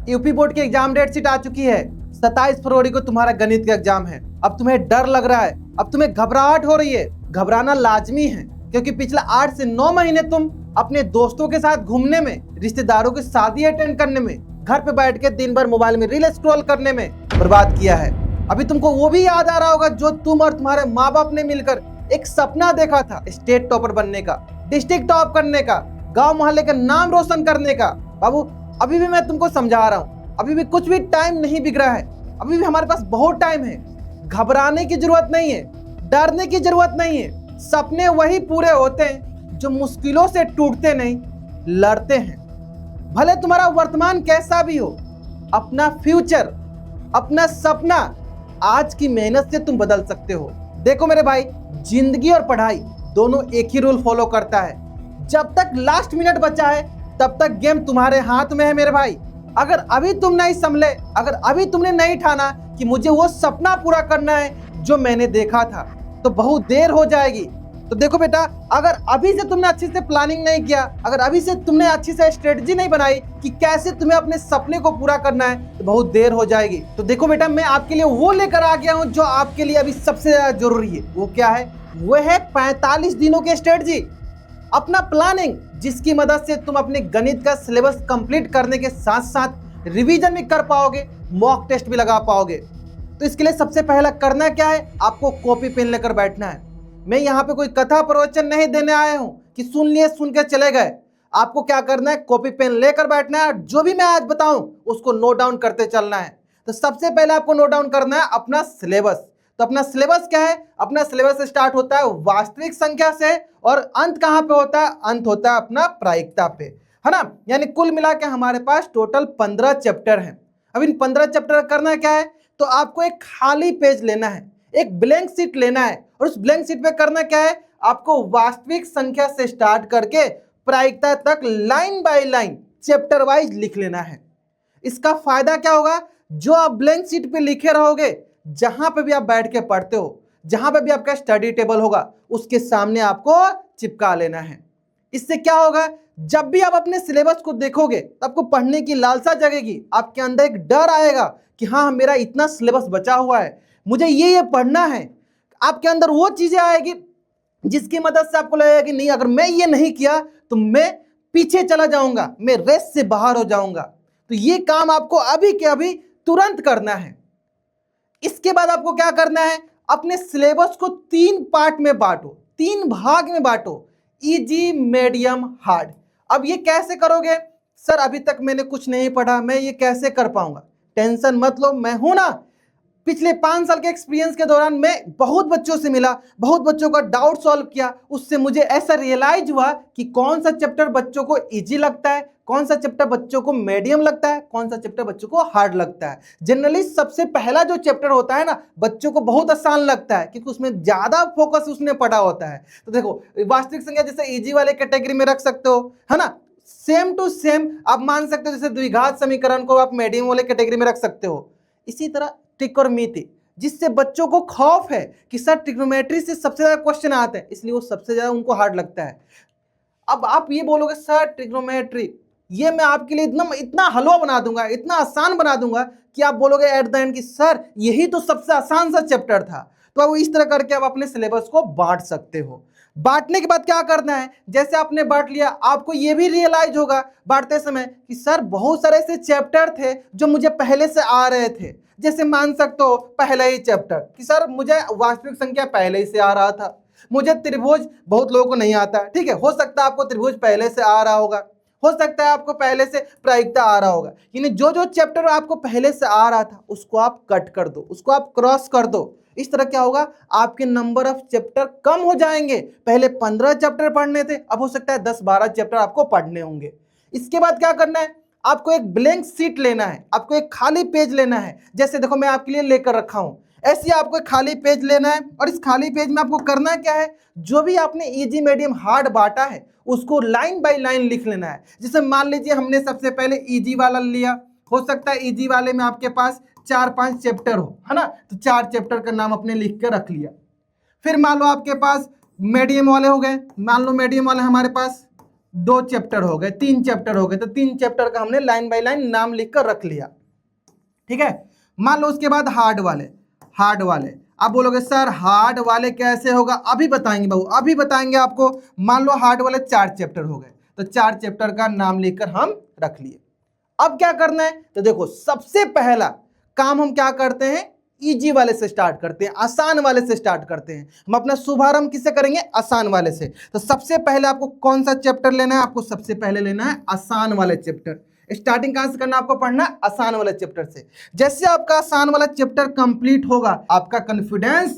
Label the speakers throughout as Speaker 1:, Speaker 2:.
Speaker 1: UP board की exam date sheet आ चुकी है। 27 फरवरी को तुम्हारा गणित का एग्जाम है। अब तुम्हें डर लग रहा है, अब तुम्हें घबराहट हो रही है। घबराना लाजमी है, क्योंकि पिछले 8 से 9 महीने तुम अपने दोस्तों के साथ घूमने में, रिश्तेदारों की शादी अटेंड करने में, घर पे बैठ के दिन भर मोबाइल में रील स्क्रॉल करने में बर्बाद किया है। अभी तुमको वो भी याद आ रहा होगा जो तुम और तुम्हारे माँ बाप ने मिलकर एक सपना देखा था, स्टेट टॉपर बनने का, डिस्ट्रिक्ट टॉप करने का, गांव मोहल्ले का नाम रोशन करने का। बाबू, अभी भी मैं तुमको समझा रहा हूँ, अभी भी कुछ भी टाइम नहीं बिगड़ा है, अभी भी हमारे पास बहुत टाइम है। घबराने की जरूरत नहीं है, डरने की जरूरत नहीं है। सपने वही पूरे होते हैं जो मुश्किलों से टूटते नहीं, लड़ते हैं। भले तुम्हारा वर्तमान कैसा भी हो, अपना फ्यूचर, अपना सपना आज की मेहनत से तुम बदल सकते हो। देखो मेरे भाई, जिंदगी और पढ़ाई दोनों एक ही रूल फॉलो करता है। जब तक लास्ट मिनट बचा है तब तक गेम तुम्हारे हाथ में है मेरे भाई। अगर अभी तुम नहीं संभले, अगर अभी तुमने नहीं ठाना कि मुझे वो सपना पूरा करना है जो मैंने देखा था, तो बहुत देर हो जाएगी। तो देखो बेटा, अगर अभी से तुमने अच्छे से प्लानिंग नहीं किया, अगर अभी से तुमने अच्छी से स्ट्रेटजी नहीं बनाई कि कैसे तुम्हें अपने सपने को पूरा करना है, तो बहुत देर हो जाएगी। तो देखो बेटा, मैं आपके लिए वो लेकर आ गया हूँ जो आपके लिए अभी सबसे ज्यादा जरूरी है। वो क्या है? वो है 45 दिनों की स्ट्रेटजी, अपना प्लानिंग, जिसकी मदद से तुम अपने गणित का सिलेबस कंप्लीट करने के साथ साथ रिवीजन भी कर पाओगे, मॉक टेस्ट भी लगा पाओगे। तो इसके लिए सबसे पहला करना क्या है? आपको कॉपी पेन लेकर बैठना है। मैं यहाँ पे कोई कथा प्रवचन नहीं देने आया हूँ कि सुन लिए सुन के चले गए। आपको क्या करना है? कॉपी पेन लेकर बैठना है, जो भी मैं आज बताऊं उसको नोट डाउन करते चलना है। तो सबसे पहले आपको नोट डाउन करना है अपना सिलेबस। तो अपना सिलेबस क्या है? अपना सिलेबस स्टार्ट होता है वास्तविक संख्या से, और अंत कहाँ पे होता है? अंत होता है अपना प्रायिकता पे, है ना। यानी कुल मिला के हमारे पास टोटल 15 चैप्टर हैं। अब इन 15 चैप्टर करना क्या है? तो आपको एक खाली पेज लेना है, एक ब्लैंक शीट लेना है, और उस ब्लैंक शीट पे करना क्या है? आपको वास्तविक संख्या से स्टार्ट करके प्रायिकता तक line by line chapter wise लिख लेना है। इसका फायदा क्या होगा? जो आप ब्लैंक शीट पे लिखे रहोगे, जहां पे भी आप बैठ के पढ़ते हो, जहां पे भी आपका स्टडी टेबल होगा, उसके सामने आपको चिपका लेना है। इससे क्या होगा? जब भी आप अपने सिलेबस को देखोगे तो आपको पढ़ने की लालसा जगेगी, आपके अंदर एक डर आएगा कि हाँ, मेरा इतना सिलेबस बचा हुआ है, मुझे ये पढ़ना है। आपके अंदर वो चीजें आएगी जिसकी मदद से आपको लगेगा कि नहीं, अगर मैं ये नहीं किया तो मैं पीछे चला जाऊंगा, मैं रेस से बाहर हो जाऊंगा। तो ये काम आपको अभी के अभी तुरंत करना है। इसके बाद आपको क्या करना है? अपने सिलेबस को 3 पार्ट में बांटो, 3 भाग में बांटो, इजी, मीडियम, हार्ड। अब ये कैसे करोगे? सर, अभी तक मैंने कुछ नहीं पढ़ा, मैं ये कैसे कर पाऊंगा? टेंशन मत लो, मैं हूं ना। पिछले 5 साल के एक्सपीरियंस के दौरान मैं बहुत बच्चों से मिला, बहुत बच्चों का डाउट सॉल्व किया। उससे मुझे ऐसा रियलाइज हुआ कि कौन सा चैप्टर बच्चों को इजी लगता है, कौन सा चैप्टर बच्चों को मीडियम लगता है, कौन सा चैप्टर बच्चों को हार्ड लगता है। जनरली सबसे पहला जो चैप्टर होता है ना, बच्चों को बहुत आसान लगता है, क्योंकि उसमें ज्यादा फोकस उसने पढ़ा होता है। तो देखो, वास्तविक संख्या जैसे इजी वाले कैटेगरी में रख सकते हो, है ना। सेम टू सेम आप मान सकते हो, जैसे द्विघात समीकरण को आप मीडियम वाले कैटेगरी में रख सकते हो। इसी तरह ट्रिग्नोमेट्री, जिससे बच्चों को खौफ है कि सर ट्रिग्नोमेट्री से सबसे ज्यादा क्वेश्चन आते हैं, इसलिए वो सबसे ज्यादा उनको हार्ड लगता है। अब आप ये बोलोगे सर ट्रिग्नोमेट्री, ये मैं आपके लिए इतना हलवा बना दूंगा, इतना आसान बना दूंगा कि आप बोलोगे एट द एंड कि सर यही तो सबसे आसान सा चैप्टर था। तो अब इस तरह करके आप अपने सिलेबस को बांट सकते हो। बांटने के बाद क्या करना है? जैसे आपने बांट लिया, आपको ये भी रियलाइज होगा बांटते समय कि सर बहुत सारे ऐसे चैप्टर थे जो मुझे पहले से आ रहे थे। जैसे मान सकते हो पहला ही चैप्टर कि सर मुझे वास्तविक संख्या पहले ही से आ रहा था, मुझे त्रिभुज बहुत लोगों को नहीं आता, ठीक है, हो सकता है आपको त्रिभुज पहले से आ रहा होगा, हो सकता है आपको पहले से प्रायिकता आ रहा होगा। यानी जो जो चैप्टर आपको पहले से आ रहा था उसको आप कट कर दो, उसको आप क्रॉस कर दो। इस तरह क्या होगा? आपके नंबर ऑफ चैप्टर कम हो जाएंगे। पहले 15 चैप्टर पढ़ने थे, अब हो सकता है 10-12 चैप्टर आपको पढ़ने होंगे। इसके बाद क्या करना है? आपको एक ब्लैंक शीट लेना है, आपको एक खाली पेज लेना है। जैसे देखो मैं आपके लिए लेकर रखा हूं, ऐसे आपको एक खाली पेज लेना है, और इस खाली पेज में आपको करना क्या है? जो भी आपने इजी, मीडियम, हार्ड बांटा है उसको लाइन बाय लाइन लिख लेना है। जैसे मान लीजिए हमने सबसे पहले इजी वाला लिया, हो सकता है इजी वाले में आपके पास 4-5 चैप्टर हो, है ना, तो 4 चैप्टर का नाम अपने लिख के रख लिया। फिर मान लो आपके पास मीडियम वाले हो गए, मान लो मीडियम वाले हमारे पास 2 चैप्टर हो गए, 3 चैप्टर हो गए, तो 3 चैप्टर का हमने लाइन बाय लाइन नाम लिखकर रख लिया, ठीक है। मान लो उसके बाद हार्ड वाले आप बोलोगे सर हार्ड वाले कैसे होगा, अभी बताएंगे बहू, अभी बताएंगे आपको। मान लो हार्ड वाले 4 चैप्टर हो गए, तो 4 चैप्टर का नाम लिखकर हम रख लिए। अब क्या करना है, तो देखो सबसे पहला काम हम क्या करते हैं, इजी वाले से स्टार्ट करते हैं, आसान वाले से स्टार्ट करते हैं। हम अपना शुभारंभ किससे करेंगे, आसान वाले से। तो सबसे पहले आपको कौन सा चैप्टर लेना है, आपको सबसे पहले लेना है आसान वाले चैप्टर। स्टार्टिंग कहां से करना, आपको पढ़ना है आसान वाले चैप्टर से। जैसे आपका आसान वाला चैप्टर कंप्लीट होगा, आपका कॉन्फिडेंस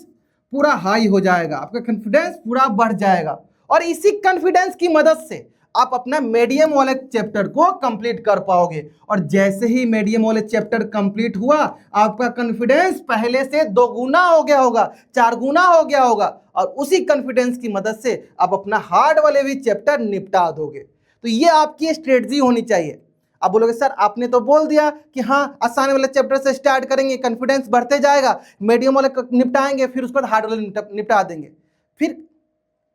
Speaker 1: पूरा हाई हो जाएगा, आपका कॉन्फिडेंस पूरा बढ़ जाएगा, और इसी कॉन्फिडेंस की मदद से आप अपना मीडियम वाले चैप्टर को कंप्लीट कर पाओगे। और जैसे ही मीडियम वाले चैप्टर कंप्लीट हुआ, आपका कॉन्फिडेंस पहले से 2 गुना हो गया होगा, 4 गुना हो गया होगा, और उसी कॉन्फिडेंस की मदद से आप अपना हार्ड वाले भी चैप्टर निपटा दोगे। तो ये आपकी स्ट्रेटजी होनी चाहिए। आप बोलोगे सर आपने तो बोल दिया कि हाँ आसान वाले चैप्टर से स्टार्ट करेंगे, कॉन्फिडेंस बढ़ते जाएगा, मीडियम वाले निपटाएंगे, फिर उसके बाद हार्ड वाले निपटा देंगे। फिर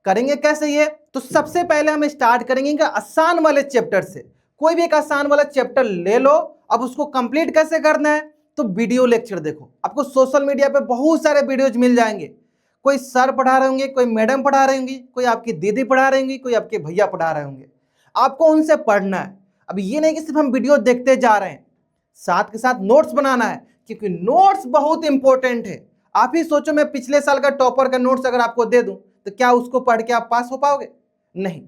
Speaker 1: करेंगे कैसे ये, तो सबसे पहले हम स्टार्ट करेंगे आसान वाले चैप्टर से। कोई भी एक आसान वाला चैप्टर ले लो। अब उसको कंप्लीट कैसे करना है, तो वीडियो लेक्चर देखो, आपको सोशल मीडिया पे बहुत सारे वीडियोज मिल जाएंगे। कोई सर पढ़ा रहे होंगे, कोई मैडम पढ़ा रही होंगी, कोई आपकी दीदी पढ़ा रही होंगी, कोई आपके भैया पढ़ा रहे होंगे, आपको उनसे पढ़ना है। अब ये नहीं कि सिर्फ हम वीडियो देखते जा रहे हैं, साथ के साथ नोट्स बनाना है, क्योंकि नोट्स बहुत इंपॉर्टेंट है। आप ही सोचो, मैं पिछले साल का टॉपर का नोट्स अगर आपको दे दूं, तो क्या उसको पढ़ के आप पास हो पाओगे, नहीं।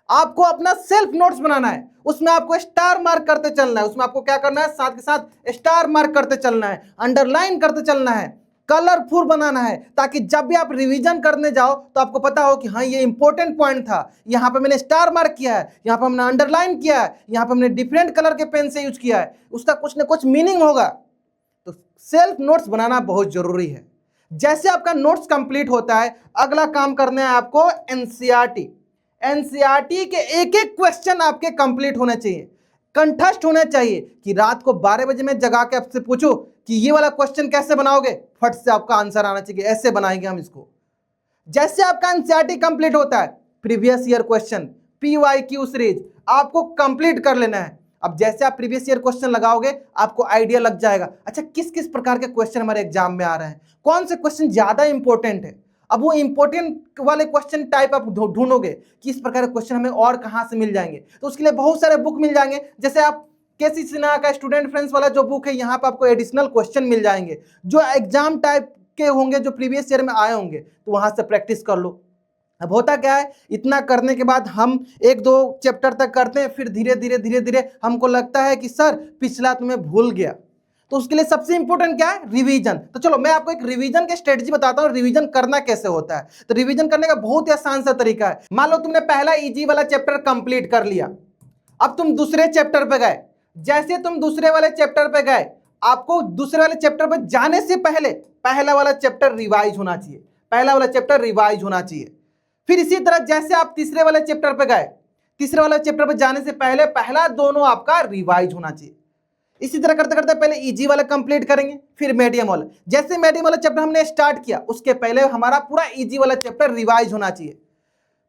Speaker 1: आपको अपना सेल्फ नोट्स बनाना है, उसमें आपको स्टार मार्क करते चलना है, उसमें आपको क्या करना है, साथ के साथ स्टार मार्क करते चलना है, अंडरलाइन करते चलना है, कलरफुल बनाना है, ताकि जब भी आप रिवीजन करने जाओ तो आपको पता हो कि हाँ ये इंपॉर्टेंट पॉइंट था, यहाँ पे मैंने स्टार मार्क किया है, यहाँ पे हमने अंडरलाइन किया है, यहाँ पे हमने डिफरेंट कलर के पेन से यूज किया है, उसका कुछ ना कुछ मीनिंग होगा। तो सेल्फ नोट्स बनाना बहुत जरूरी है। जैसे आपका नोट्स कंप्लीट होता है, अगला काम करना है आपको एनसीईआरटी। एनसीईआरटी के एक एक क्वेश्चन आपके कंप्लीट होने चाहिए, कंठस्थ होने चाहिए, कि रात को 12 बजे मैं जगा के आपसे पूछूं कि ये वाला क्वेश्चन कैसे बनाओगे, फट से आपका आंसर आना चाहिए, ऐसे बनाएंगे हम इसको। जैसे आपका एनसीईआरटी कंप्लीट होता है, previous year question, PYQ series आपको कंप्लीट कर लेना है। अब जैसे आप प्रीवियस ईयर क्वेश्चन लगाओगे, आपको आइडिया लग जाएगा, अच्छा किस किस प्रकार के क्वेश्चन हमारे एग्जाम में आ रहे हैं, कौन से क्वेश्चन ज्यादा इंपॉर्टेंट है। अब वो इंपॉर्टेंट वाले क्वेश्चन टाइप आप ढूंढोगे कि इस प्रकार के क्वेश्चन हमें और कहां से मिल जाएंगे, तो उसके लिए बहुत सारे बुक मिल जाएंगे। जैसे आप केसी सिन्हा का स्टूडेंट फ्रेंड्स वाला जो बुक है, यहाँ पे आपको एडिशनल क्वेश्चन मिल जाएंगे जो एग्जाम टाइप के होंगे, जो प्रीवियस ईयर में आए होंगे, तो वहां से प्रैक्टिस कर लो। अब होता क्या है, इतना करने के बाद हम 1-2 चैप्टर तक करते हैं, फिर धीरे धीरे हमको लगता है कि सर पिछला तो मैं भूल गया। तो उसके लिए सबसे इंपॉर्टेंट क्या है, रिवीजन। तो चलो मैं आपको एक रिवीजन की स्ट्रेटजी बताता हूँ, रिवीजन करना कैसे होता है। तो रिवीजन करने का बहुत ही आसान सा तरीका है। मान लो तुमने पहला इजी वाला चैप्टर कंप्लीट कर लिया, अब तुम दूसरे चैप्टर पे गए। जैसे तुम दूसरे वाले चैप्टर पे गए, आपको दूसरे वाले चैप्टर पे जाने से पहले पहला वाला चैप्टर रिवाइज होना चाहिए, पहला वाला चैप्टर रिवाइज होना चाहिए। फिर इसी तरह जैसे आप तीसरे वाले चैप्टर पे गए, तीसरे वाले चैप्टर पे जाने से पहले पहला दोनों आपका रिवाइज होना चाहिए। इसी तरह करते करते पहले इजी वाला कंप्लीट करेंगे, फिर मीडियम वाला। जैसे मीडियम वाला चैप्टर हमने स्टार्ट किया, उसके पहले हमारा पूरा इजी वाला चैप्टर रिवाइज होना चाहिए।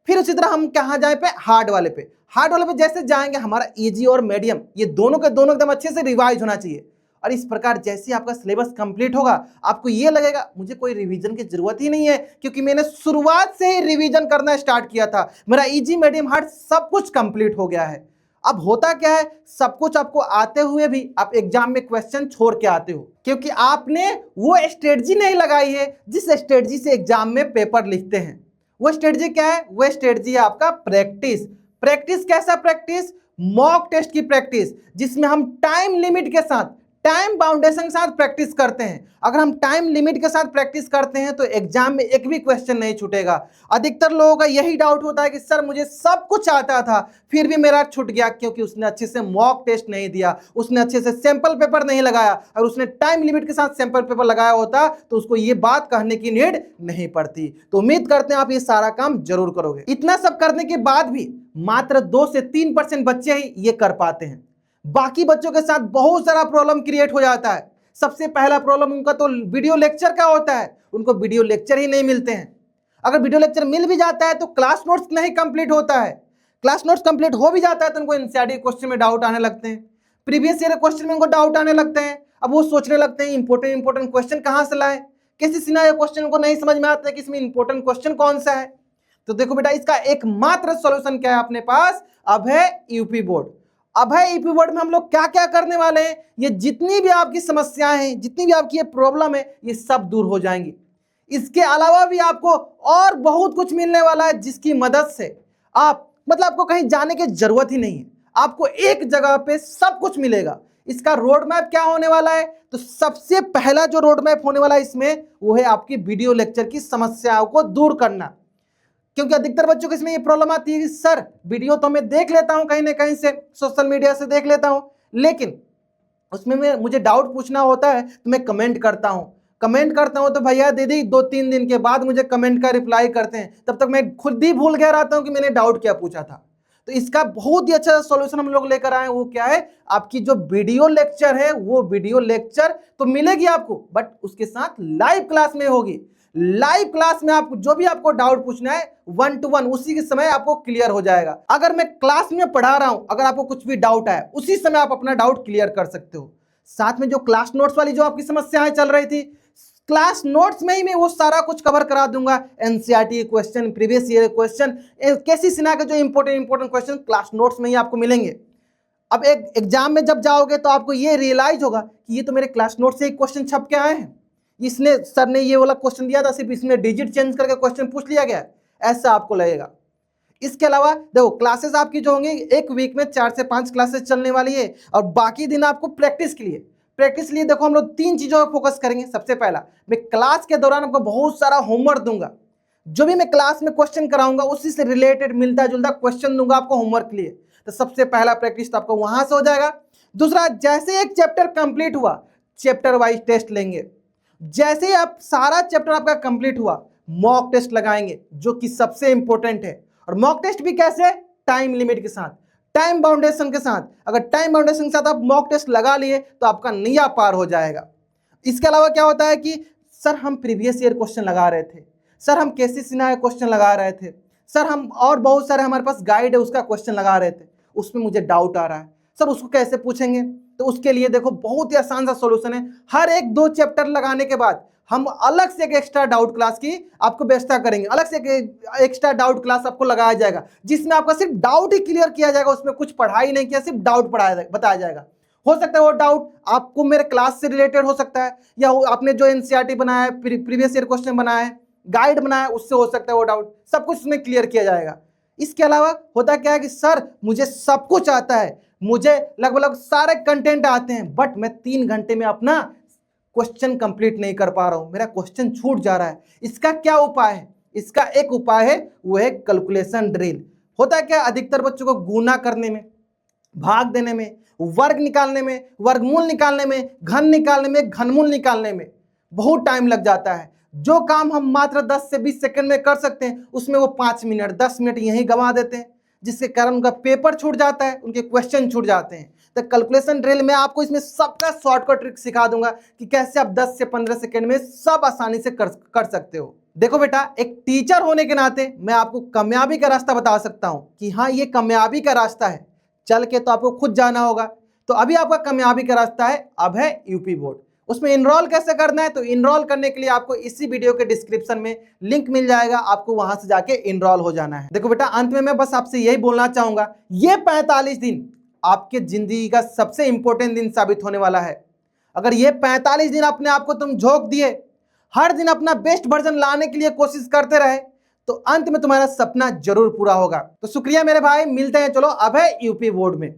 Speaker 1: फिर उसी तरह हम कहाँ जाए पे, हार्ड वाले पे। हार्ड वाले पे जैसे जाएंगे, हमारा इजी और मीडियम ये दोनों के दोनों एकदम अच्छे से रिवाइज होना चाहिए। और इस प्रकार जैसे आपका सिलेबस कंप्लीट होगा, आपको ये लगेगा मुझे कोई रिवीजन की जरूरत ही नहीं है, क्योंकि मैंने शुरुआत से ही रिवीजन करना स्टार्ट किया था, मेरा इजी मीडियम हार्ड सब कुछ कंप्लीट हो गया है। अब होता क्या है, सब कुछ आपको आते हुए भी आप एग्जाम में क्वेश्चन छोड़ के आते हो, क्योंकि आपने वो स्ट्रेटजी नहीं लगाई है जिस स्ट्रेटजी से एग्जाम में पेपर लिखते हैं। वो स्ट्रेटजी क्या है, वो स्ट्रेटजी है आपका प्रैक्टिस। प्रैक्टिस कैसा प्रैक्टिस, मॉक टेस्ट की प्रैक्टिस, जिसमें हम टाइम लिमिट के साथ, टाइम बाउंडेशन के साथ प्रैक्टिस करते हैं। अगर हम टाइम लिमिट के साथ प्रैक्टिस करते हैं तो एग्जाम में एक भी क्वेश्चन नहीं छूटेगा। अधिकतर लोगों का यही डाउट होता है कि सर मुझे सब कुछ आता था फिर भी मेरा छूट गया, क्योंकि उसने अच्छे से मॉक टेस्ट नहीं दिया, उसने अच्छे से सैंपल पेपर नहीं लगाया। और उसने टाइम लिमिट के साथ सैंपल पेपर लगाया होता तो उसको ये बात कहने की नीड नहीं पड़ती। तो उम्मीद करते हैं आप ये सारा काम जरूर करोगे। इतना सब करने के बाद भी मात्र 2 से 3% बच्चे ही ये कर पाते हैं। बाकी बच्चों के साथ बहुत सारा प्रॉब्लम क्रिएट हो जाता है। सबसे पहला प्रॉब्लम उनका तो वीडियो लेक्चर का होता है, उनको वीडियो लेक्चर ही नहीं मिलते हैं। अगर वीडियो लेक्चर मिल भी जाता है तो क्लास नोट्स नहीं कंप्लीट होता है। क्लास नोट्स कंप्लीट हो भी जाता है तो उनको एनसीईआरटी क्वेश्चन में डाउट आने लगते हैं, प्रीवियस ईयर क्वेश्चन में उनको डाउट आने लगते हैं। अब वो सोचने लगते हैं इंपॉर्टेंट क्वेश्चन कहाँ से लाए, किसी सिनारियो क्वेश्चन उनको नहीं समझ में आता है कि इसमें इंपॉर्टेंट क्वेश्चन कौन सा है। तो देखो बेटा, इसका एकमात्र सॉल्यूशन क्या है अपने पास, अभय यूपी बोर्ड। अभय यूपी बोर्ड में हम लोग क्या क्या करने वाले हैं, ये जितनी भी आपकी समस्याएं हैं, जितनी भी आपकी ये प्रॉब्लम है, ये सब दूर हो जाएंगी। इसके अलावा भी आपको और बहुत कुछ मिलने वाला है, जिसकी मदद से आप मतलब आपको कहीं जाने की जरूरत ही नहीं है, आपको एक जगह पे सब कुछ मिलेगा। इसका रोड मैप क्या होने वाला है, तो सबसे पहला जो रोड मैप होने वाला है इसमें, वो है आपकी वीडियो लेक्चर की समस्याओं को दूर करना। क्योंकि अधिकतर बच्चों को इसमें ये प्रॉब्लम आती है कि सर वीडियो तो मैं देख लेता हूं कहीं ना कहीं से, सोशल मीडिया से देख लेता हूं, लेकिन उसमें मुझे डाउट पूछना होता है तो मैं कमेंट करता हूं तो भैया दीदी 2-3 दिन के बाद मुझे कमेंट का रिप्लाई करते हैं, तब तक मैं खुद ही भूल गया रहता हूं कि मैंने डाउट क्या पूछा था। तो इसका बहुत ही अच्छा सॉल्यूशन हम लोग लेकर आए, वो क्या है, आपकी जो वीडियो लेक्चर है, वो वीडियो लेक्चर तो मिलेगी आपको, बट उसके साथ लाइव क्लास में होगी। लाइव क्लास में आप जो भी आपको डाउट पूछना है 1 to 1 उसी के समय आपको क्लियर हो जाएगा। अगर मैं क्लास में पढ़ा रहा हूं, अगर आपको कुछ भी डाउट है, उसी समय आप अपना डाउट क्लियर कर सकते हो। साथ में जो क्लास नोट्स वाली जो आपकी समस्याएं चल रही थी, क्लास नोट्स में ही मैं वो सारा कुछ कवर करा दूंगा। NCERT question, previous year question, कैसी सिना के जो इंपॉर्टेंट क्वेश्चन क्लास नोट्स में ही आपको मिलेंगे। अब एक एग्जाम में जब जाओगे तो आपको ये रियलाइज होगा कि ये तो मेरे क्लास नोट से एक क्वेश्चन छप के आए हैं, इसने सर ने ये वाला क्वेश्चन दिया था, सिर्फ इसमें डिजिट चेंज करके क्वेश्चन पूछ लिया गया, ऐसा आपको लगेगा। इसके अलावा देखो, क्लासेस आपकी जो होंगी, एक वीक में 4 से 5 क्लासेस चलने वाली है, और बाकी दिन आपको प्रैक्टिस के लिए देखो हम लोग 3 चीजों पर फोकस करेंगे। सबसे पहला, मैं क्लास के दौरान आपको बहुत सारा होमवर्क दूंगा, जो भी मैं क्लास में क्वेश्चन कराऊंगा उसी से रिलेटेड मिलता जुलता क्वेश्चन दूंगा आपको होमवर्क के लिए। तो सबसे पहला प्रैक्टिस तो आपको वहां से हो जाएगा। दूसरा, जैसे एक चैप्टर कंप्लीट हुआ, चैप्टर वाइज टेस्ट लेंगे। जैसे ही आप सारा चैप्टर आपका कंप्लीट हुआ, मॉक टेस्ट लगाएंगे, जो कि सबसे इंपॉर्टेंट है। और मॉक टेस्ट भी कैसे, टाइम लिमिट के साथ, टाइम बाउंडेशन के साथ। अगर टाइम बाउंडेशन के साथ आप मॉक टेस्ट लगा लिए तो आपका नैया पार हो जाएगा। इसके अलावा क्या होता है कि सर हम प्रीवियस ईयर क्वेश्चन लगा रहे थे, सर हम कैसे सिनारियो क्वेश्चन लगा रहे थे, सर हम और बहुत सारे हमारे पास गाइड है उसका क्वेश्चन लगा रहे थे, उसमें मुझे डाउट आ रहा है, सर उसको कैसे पूछेंगे। तो उसके लिए देखो बहुत ही आसान सा सॉल्यूशन है। हर 1-2 चैप्टर लगाने के बाद हम अलग से एक एक्स्ट्रा डाउट क्लास की आपको व्यवस्था करेंगे, अलग से एक एक्स्ट्रा डाउट क्लास आपको लगाया जाएगा, जिसमें आपका सिर्फ डाउट ही क्लियर किया जाएगा, उसमें कुछ पढ़ाई नहीं किया, सिर्फ डाउट बताया जाएगा। हो सकता है वो डाउट आपको मेरे क्लास से रिलेटेड हो सकता है, या आपने जो एनसीईआरटी बनाया है, प्रीवियस ईयर क्वेश्चन बनाया है, गाइड बनाया, उससे हो सकता है वो डाउट, सब कुछ उसमें क्लियर किया जाएगा। इसके अलावा होता क्या है कि सर मुझे सब कुछ आता है, मुझे लगभग सारे कंटेंट आते हैं, बट मैं 3 घंटे में अपना क्वेश्चन कंप्लीट नहीं कर पा रहा हूं, मेरा क्वेश्चन छूट जा रहा है। इसका क्या उपाय है, इसका एक उपाय है, वो है कैलकुलेशन ड्रिल। होता है क्या, अधिकतर बच्चों को गुना करने में, भाग देने में, वर्ग निकालने में, वर्गमूल निकालने में, घन निकालने में, घनमूल निकालने में बहुत टाइम लग जाता है। जो काम हम मात्र 10 से 20 सेकंड में कर सकते हैं, उसमें वो 5 मिनट 10 मिनट यहीं गंवा देते हैं, जिसके कारण उनका पेपर छूट जाता है, उनके क्वेश्चन छूट जाते हैं। तो कैलकुलेशन ड्रिल में आपको इसमें सबका शॉर्टकट ट्रिक सिखा दूंगा कि कैसे आप 10 से 15 सेकंड में सब आसानी से कर सकते हो। देखो बेटा, एक टीचर होने के नाते मैं आपको कामयाबी का रास्ता बता सकता हूं कि हाँ ये कामयाबी का रास्ता है, चल के तो आपको खुद जाना होगा। तो अभी आपका कामयाबी का रास्ता है अभय यूपी बोर्ड। उसमें इनरोल कैसे करना है, तो इनरोल करने के लिए आपको इसी वीडियो के डिस्क्रिप्शन में लिंक मिल जाएगा, आपको वहां से जाके इनरोल हो जाना है। देखो बेटा, अंत में मैं बस आपसे यही बोलना चाहूंगा, ये 45 दिन आपके जिंदगी का सबसे इंपॉर्टेंट दिन साबित होने वाला है। अगर ये 45 दिन अपने आप को तुम झोंक दिए, हर दिन अपना बेस्ट वर्जन लाने के लिए कोशिश करते रहे, तो अंत में तुम्हारा सपना जरूर पूरा होगा। तो शुक्रिया मेरे भाई, मिलते हैं चलो अभय यूपी बोर्ड में।